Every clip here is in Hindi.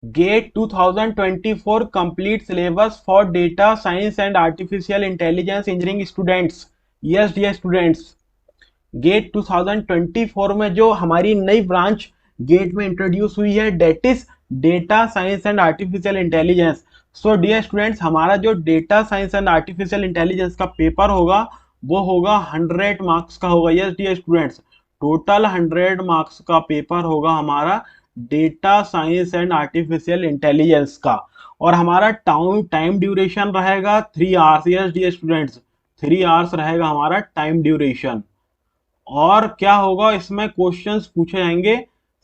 Gate 2024 complete syllabus for data science and artificial intelligence engineering students. Yes dear students, GATE 2024 में जो हमारी नई ब्रांच गेट में इंट्रोड्यूस हुई है, date is data science and artificial intelligence. So dear students, हमारा जो data science and artificial intelligence का पेपर होगा वो होगा 100 मार्क्स का होगा। Yes dear students, total 100 marks का पेपर होगा हमारा data science and artificial intelligence का। और हमारा टाइम ड्यूरेशन रहेगा 3 hours. Yes dear students, 3 hours रहेगा हमारा टाइम ड्यूरेशन। और क्या होगा इसमें, क्वेश्चंस पूछे जाएंगे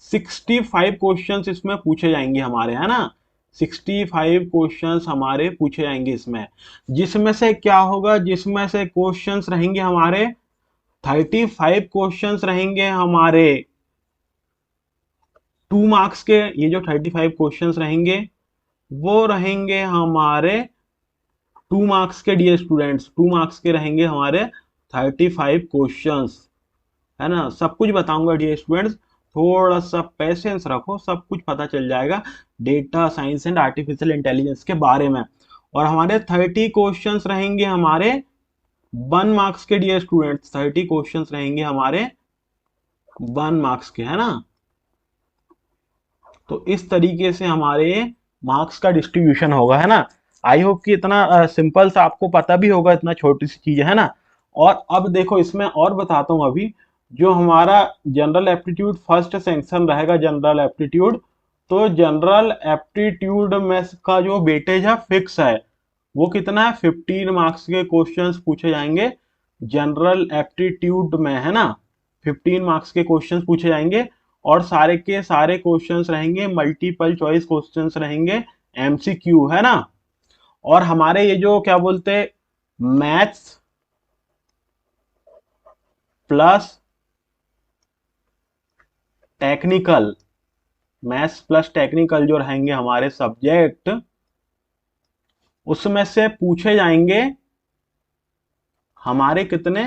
65 क्वेश्चंस इसमें पूछे जाएंगे हमारे, है ना। 65 क्वेश्चंस हमारे पूछे जाएंगे इसमें, जिसमें से क्या होगा, जिसमें से क्वेश्चंस रहेंगे हमारे 35 क्वेश्चंस रहेंगे हमारे 2 मार्क्स के। ये जो 35 क्वेश्चंस रहेंगे वो रहेंगे हमारे 2 मार्क्स के। डियर स्टूडेंट्स, 2 मार्क्स के रहेंगे हमारे 35 क्वेश्चंस, है ना। सब कुछ बताऊंगा डियर स्टूडेंट्स, थोड़ा सा पेशेंस रखो, सब कुछ पता चल जाएगा data science and artificial intelligence के बारे में। और हमारे 30 क्वेश्चंस रहेंगे हमारे 1 मार्क्स के। डियर स्टूडेंट्स, 30 क्वेश्चंस रहेंगे हमारे 1 मार्क्स के, है ना। तो इस तरीके से हमारे मार्क्स का डिस्ट्रीब्यूशन होगा, है ना। आई होप कि इतना सिंपल सा आपको पता भी होगा, इतना छोटी सी चीज है ना। और अब देखो इसमें और बताता हूं अभी, जो हमारा जनरल एप्टीट्यूड फर्स्ट सेक्शन रहेगा, जनरल एप्टीट्यूड, तो जनरल एप्टीट्यूड में का जो वेटेज है फिक्स है। वो कितना है, 15 मार्क्स के क्वेश्चंस पूछे जाएंगे जनरल एप्टीट्यूड में, है ना। 15 मार्क्स के क्वेश्चंस पूछे जाएंगे और सारे के सारे क्वेश्चंस रहेंगे मल्टीपल चॉइस क्वेश्चंस रहेंगे, एमसीक्यू, है ना। और हमारे ये जो क्या बोलते हैं, maths plus technical, maths plus technical जो रहेंगे हमारे सब्जेक्ट, उसमें से पूछे जाएंगे हमारे कितने,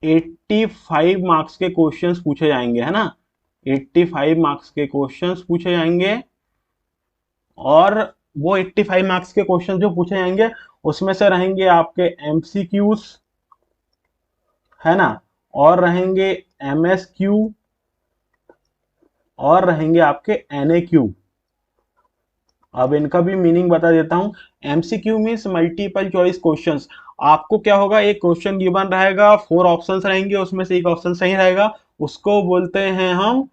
85 मार्क्स के क्वेश्चंस पूछे जाएंगे, है ना। 85 मार्क्स के क्वेश्चंस पूछे जाएंगे। और वो 85 मार्क्स के क्वेश्चन जो पूछे जाएंगे उसमें से रहेंगे आपके एमसीक्यूज, है ना, और रहेंगे एमएसक्यू, और रहेंगे आपके एनएक्यू। अब इनका भी मीनिंग बता देता हूं। MCQ means multiple choice questions. आपको क्या होगा, एक क्वेश्चन गिवन रहेगा, 4 ऑप्शंस रहेंगे, उसमें से एक ऑप्शन सही रहेगा, उसको बोलते हैं हम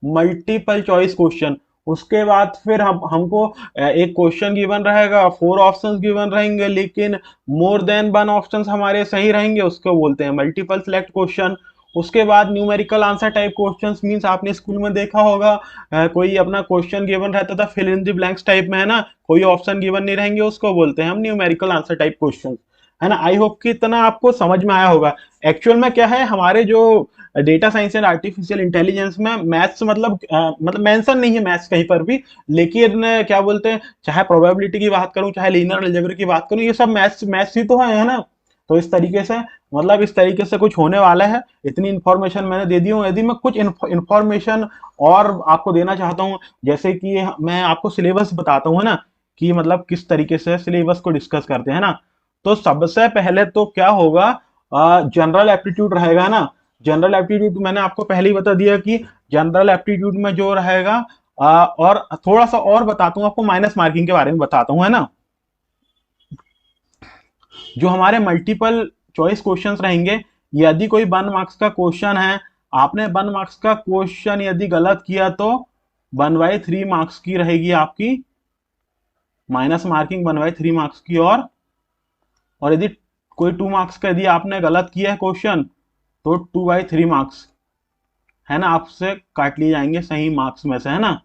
मल्टीपल चॉइस क्वेश्चन। उसके बाद फिर हमको एक क्वेश्चन गिवन रहेगा, 4 ऑप्शंस गिवन रहेंगे, लेकिन मोर देन 1 ऑप्शंस हमारे सही रहेंगे, उसको बोलते हैं मल्टीपल सिलेक्ट क्वेश्चन। उसके बाद numerical answer type questions means आपने स्कूल में देखा होगा, कोई अपना क्वेश्चन गिवन रहता था fill in the blanks type में, है ना, कोई ऑप्शन गिवन नहीं रहेंगे, उसको बोलते हैं हम न्यूमेरिकल आंसर टाइप क्वेश्चन, है ना। आई होप कि इतना आपको समझ में आया होगा। एक्चुअल में क्या है, हमारे जो data science and artificial intelligence में मैथ्स मतलब मेंशन नहीं है मैथ्स कहीं पर भी, लेकिन क्या बोलते हैं, चाहे प्रोबेबिलिटी की बात करूं चाहे लीनियर अलजेब्रा की बात करूं, ये सब मैथ्स मैथ्स ही तो है ना। तो इस तरीके से मतलब इस तरीके से कुछ होने वाला है। इतनी इन्फॉर्मेशन मैंने दे दी हूँ। यदि मैं कुछ इन्फॉर्मेशन और आपको देना चाहता हूँ, जैसे कि मैं आपको सिलेबस बताता हूँ, है ना, कि मतलब किस तरीके से सिलेबस को डिस्कस करते हैं ना। तो सबसे पहले तो क्या होगा, जनरल एप्टीट्यूड रहेगा ना। जनरल एप्टीट्यूड मैंने आपको पहले ही बता दिया कि जनरल एप्टीट्यूड में जो रहेगा, और थोड़ा सा और बताता हूँ आपको, माइनस मार्किंग के बारे में बताता हूँ, है ना। जो हमारे मल्टीपल चॉइस क्वेश्चंस रहेंगे, यदि कोई 1 मार्क्स का क्वेश्चन है, आपने 1 मार्क्स का क्वेश्चन यदि गलत किया तो 1/3 मार्क्स की रहेगी आपकी माइनस मार्किंग, 1/3 मार्क्स की। और यदि कोई 2 मार्क्स का यदि आपने गलत किया है क्वेश्चन, तो 2/3 मार्क्स, है ना, आपसे काट लिए जाएंगे सही मार्क्स में से, है ना।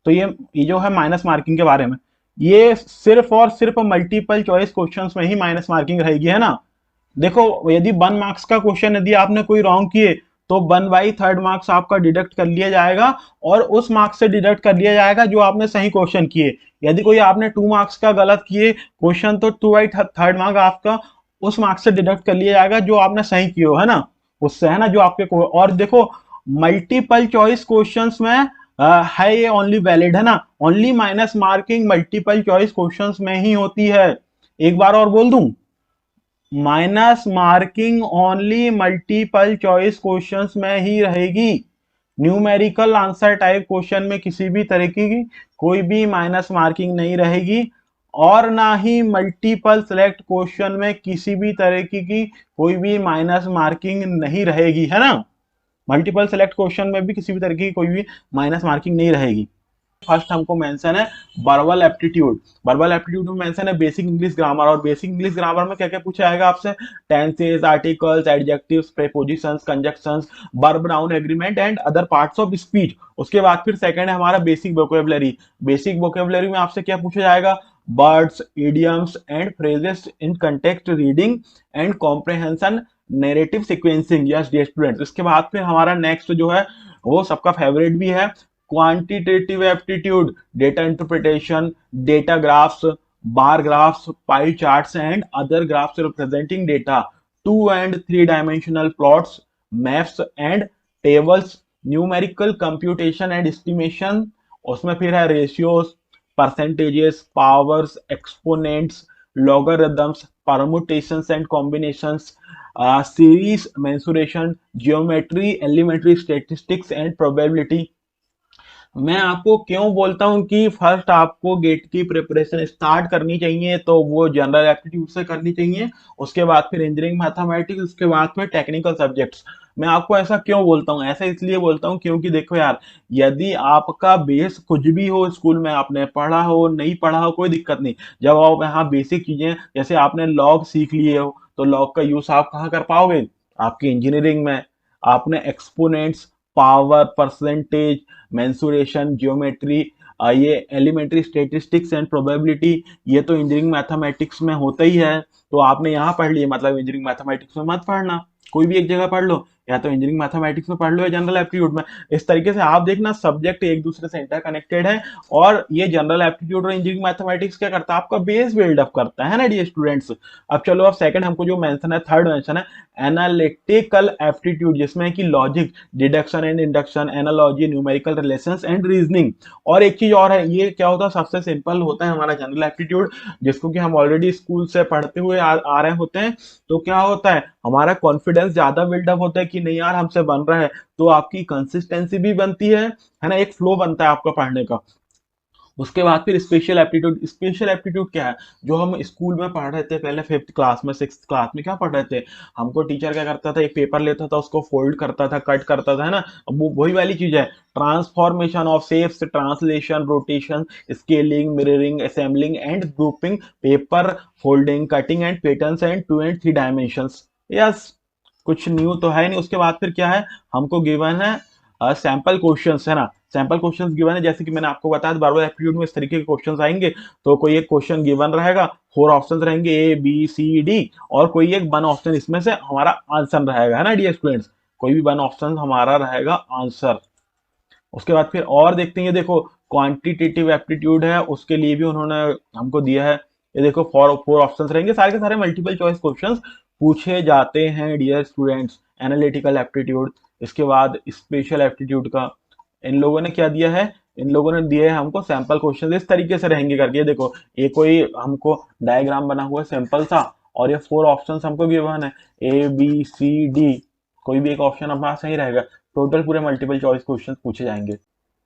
तो ये जो है माइनस मार्किंग के बारे में, ये सिर्फ और सिर्फ मल्टीपल चॉइस क्वेश्चंस में ही माइनस मार्किंग रहेगी, है ना। देखो यदि 1 मार्क्स का क्वेश्चन यदि आपने कोई रॉन्ग किए, तो 1/3 मार्क्स आपका डिडक्ट कर लिया जाएगा, और उस मार्क्स से डिडक्ट कर लिया जाएगा जो आपने सही क्वेश्चन किए। यदि कोई आपने 2 मार्क्स का गलत किए क्वेश्चन, तो 2/3 मार्क आपका उस मार्क्स से डिडक्ट कर लिया जाएगा जो आपने सही किए हो, है ना, उससे, है ना, जो आपके और देखो मल्टीपल चॉइस क्वेश्चंस में है ये ओनली वैलिड है ना, only minus marking multiple choice questions में ही होती है। एक बार और बोल दूं, minus marking only multiple choice questions में ही रहेगी। न्यूमेरिकल आंसर टाइप क्वेश्चन में किसी भी तरीके की कोई भी माइनस मार्किंग नहीं रहेगी, और ना ही मल्टीपल सेलेक्ट क्वेश्चन में किसी भी तरीके की कोई भी माइनस मार्किंग नहीं रहेगी, है ना। मल्टीपल सेलेक्ट क्वेश्चन में भी किसी भी तरीके की कोई भी माइनस मार्किंग नहीं रहेगी। फर्स्ट हमको मेंशन है वर्बल एप्टीट्यूड। वर्बल एप्टीट्यूड में मेंशन है बेसिक इंग्लिश ग्रामर, और बेसिक इंग्लिश ग्रामर में क्या क्या पूछा जाएगा आपसे, tenses, articles, adjectives, prepositions, conjunctions, verb noun agreement and other parts of speech. उसके बाद फिर सेकंड है हमारा बेसिक वोकेबलरी। बेसिक वोकेबलरी में आपसे क्या पूछा जाएगा, words, idioms and phrases in context reading and comprehension, narrative sequencing. Yes dear students, इसके बाद फिर हमारा नेक्स्ट जो है वो सबका फेवरेट भी है, quantitative aptitude, data interpretation, data graphs, bar graphs, pie charts and other graphs representing data, 2 and 3 dimensional plots, maps and tables, numerical computation and estimation. उसमें फिर है ratios, percentages, powers, exponents, logarithms, permutations and combinations, series, mensuration, geometry, elementary statistics and probability. मैं आपको क्यों बोलता हूं कि फर्स्ट आपको गेट की प्रिपरेशन स्टार्ट करनी चाहिए, तो वो जनरल एप्टीट्यूड से करनी चाहिए, उसके बाद फिर इंजीनियरिंग मैथमेटिक्स, उसके बाद फिर टेक्निकल सब्जेक्ट्स। मैं आपको ऐसा क्यों बोलता हूँ, ऐसा इसलिए बोलता हूँ क्योंकि देखो यार, यदि आपका बेस कुछ भी हो, स्कूल में आपने पढ़ा हो नहीं पढ़ा हो कोई दिक्कत नहीं, जब आप यहाँ बेसिक चीजें जैसे आपने लॉग सीख लिए हो, तो लॉग का यूज आप कहाँ कर पाओगे, आपकी इंजीनियरिंग में। आपने exponents, power, percentage, mensuration, geometry, ये एलिमेंट्री स्टेटिस्टिक्स एंड प्रोबेबिलिटी, ये तो इंजीनियरिंग मैथमेटिक्स में होता ही है। तो आपने यहाँ पढ़ लिया, मतलब इंजीनियरिंग मैथमेटिक्स में मत पढ़ना, कोई भी एक जगह पढ़ लो, या तो इंजीनियरिंग मैथमेटिक्स में पढ़ लो या जनरल एप्टीट्यूड में। इस तरीके से आप देखना सब्जेक्ट एक दूसरे से इंटरकनेक्टेड है, और ये जनरल एप्टीट्यूड और इंजीनियरिंग मैथमेटिक्स क्या करता है, आपका बेस बिल्डअप करता है ना डियर स्टूडेंट्स। अब चलो, अब सेकंड हमको जो मेंशन है, थर्ड मेंशन है एनालिटिकल एप्टीट्यूड, जिसमें कि logic, deduction and induction, analogy, numerical relations and reasoning. और एक चीज और है, ये क्या होता है, सबसे सिंपल होता है हमारा जनरल एप्टीट्यूड, जिसको कि हम ऑलरेडी स्कूल से पढ़ते हुए आ रहे होते हैं। तो क्या होता है, हमारा कॉन्फिडेंस ज्यादा बिल्डअप होता है कि नहीं यार हमसे बन रहा है, तो आपकी कंसिस्टेंसी भी बनती है ना, एक फ्लो बनता है आपका पढ़ने का। उसके बाद फिर स्पेशल एप्टीट्यूड। स्पेशल एप्टीट्यूड क्या है, जो हम स्कूल में पढ़ रहे थे पहले, फिफ्थ क्लास में, सिक्स क्लास में क्या पढ़ रहे थे, हमको टीचर क्या करता था, एक पेपर लेता था, उसको फोल्ड करता था, कट करता था, है ना। अब वो वही वाली चीज है, transformation of shapes, translation, rotation, scaling, mirroring, assembling and grouping, paper folding, cutting and patterns and 2 and 3 dimensions। Yes, कुछ न्यू तो है नहीं। उसके बाद फिर क्या है, हमको गिवन है सैंपल क्वेश्चंस, है ना। सैंपल क्वेश्चंस गिवन है, जैसे कि मैंने आपको बताया बार-बार एप्टीट्यूड में इस तरीके के क्वेश्चंस आएंगे। तो कोई एक क्वेश्चन गिवन रहेगा, 4 ऑप्शंस रहेंगे, ए बी सी डी, और कोई एक 1 ऑप्शन इसमें से हमारा आंसर रहेगा, है ना डियर स्टूडेंट्स। कोई भी 1 ऑप्शन हमारा रहेगा आंसर। उसके बाद फिर और देखते हैं, देखो क्वांटिटेटिव एप्टीट्यूड है, उसके लिए भी उन्होंने हमको दिया है। ये देखो 4 ऑप्शंस रहेंगे, सारे के सारे मल्टीपल चॉइस क्वेश्चंस पूछे जाते हैं डियर स्टूडेंट्स। एनालिटिकल एप्टीट्यूड, इसके बाद स्पेशल एप्टीट्यूड का इन लोगों ने क्या दिया है, इन लोगों ने दिए है हमको सैंपल क्वेश्चन, इस तरीके से रहेंगे करके। ये देखो, ये कोई हमको डायग्राम बना हुआ है सिंपल सा, और ये 4 ऑप्शंस हमको गिवन है, ए बी सी डी, कोई भी एक ऑप्शन हमारा सही रहेगा। टोटल पूरे मल्टीपल चॉइस क्वेश्चन पूछे जाएंगे।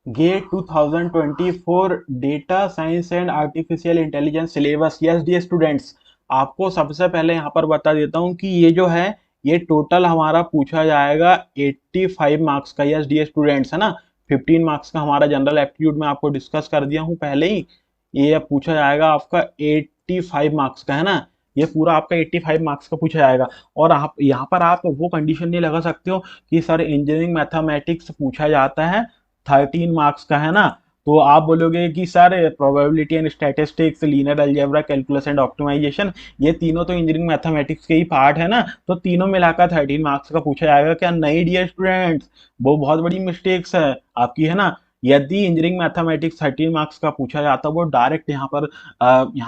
GATE 2024 data science and artificial intelligence syllabus. Yes dear students, आपको सबसे पहले यहाँ पर बता देता हूँ कि ये जो है, ये टोटल हमारा पूछा जाएगा 85 मार्क्स का। यस डियर स्टूडेंट्स, है ना। 15 मार्क्स का हमारा जनरल एप्टीट्यूड में आपको डिस्कस कर दिया हूँ पहले ही। ये अब पूछा जाएगा आपका 85 मार्क्स का, है ना। ये पूरा आपका 85 मार्क्स का पूछा जाएगा। और आप यहाँ पर आप वो कंडीशन नहीं लगा सकते हो कि सर इंजीनियरिंग मैथमेटिक्स पूछा जाता है 13 मार्क्स का, है ना। तो आप बोलोगे कि sir probability and statistics, linear algebra, calculus and optimisation, ये तीनों तो इंजीनियरिंग मैथमेटिक्स के ही पार्ट है ना, तो तीनों मिलाकर 13 मार्क्स का पूछा जाएगा क्या, नहीं डियर स्टूडेंट्स, वो बहुत बड़ी मिस्टेक्स है आपकी, है ना। यदि इंजीनियरिंग मैथमेटिक्स 13 मार्क्स का पूछा जाता, वो डायरेक्ट यहाँ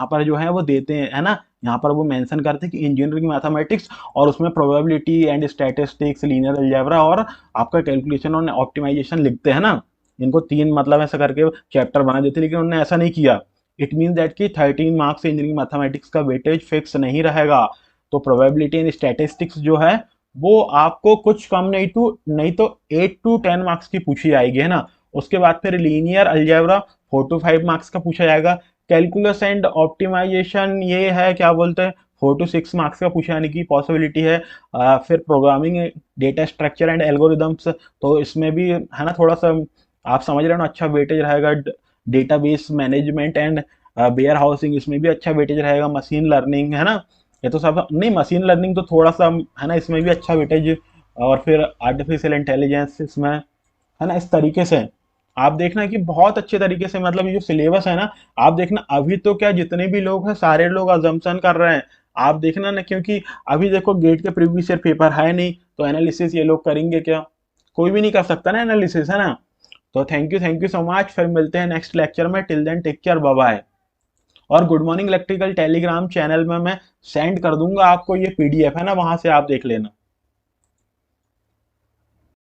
पर जो है वो देते हैं, है ना। यहाँ पर वो मेंशन करते हैं कि इंजीनियरिंग मैथमेटिक्स, और उसमें probability and statistics, linear algebra और आपका कैलकुलेशन और ऑप्टिमाइजेशन लिखते हैं ना। इनको 3 मतलब ऐसा करके चैप्टर बना देते, लेकिन उन्होंने ऐसा नहीं किया। इट मीन दैट कि 13 मार्क्स से इंजीनियरिंग मैथमेटिक्स का वेटेज फिक्स नहीं रहेगा। तो प्रोबेबिलिटी एंड स्टैटिस्टिक्स जो है वो आपको कुछ कम नहीं तो 8 टू 10 मार्क्स की पूछी जाएगी, है ना। उसके बाद फिर लीनियर अलजेब्रा 4 टू 5 मार्क्स का पूछा जाएगा। कैलकुलस एंड ऑप्टिमाइजेशन ये है क्या बोलते हैं 4 टू 6 मार्क्स का पूछे जाने की पॉसिबिलिटी है। फिर programming data structure and algorithms, तो इसमें भी है ना थोड़ा सा आप समझ रहे हो ना, अच्छा वेटेज रहेगा। Database management and warehousing, इसमें भी अच्छा वेटेज रहेगा। मशीन लर्निंग, है ना, ये तो सब नहीं, मशीन लर्निंग तो थोड़ा सा है ना, इसमें भी अच्छा वेटेज। और फिर आर्टिफिशियल इंटेलिजेंस इसमें, है ना, इस तरीके से आप देखना कि बहुत अच्छे तरीके से मतलब ये जो सिलेबस है ना, आप देखना अभी तो क्या जितने भी लोग हैं सारे लोग अजम्पशन कर रहे हैं। आप देखना ना, क्योंकि अभी देखो गेट के प्रीवियस ईयर पेपर है नहीं, तो एनालिसिस ये लोग करेंगे क्या, कोई भी नहीं कर सकता ना एनालिसिस, है ना। तो थैंक यू सो मच, फिर मिलते हैं नेक्स्ट लेक्चर में। Till then take care, bye bye. और good morning electrical Telegram channel में मैं सेंड कर दूंगा आपको ये पीडीएफ, है ना, वहां से आप देख लेना।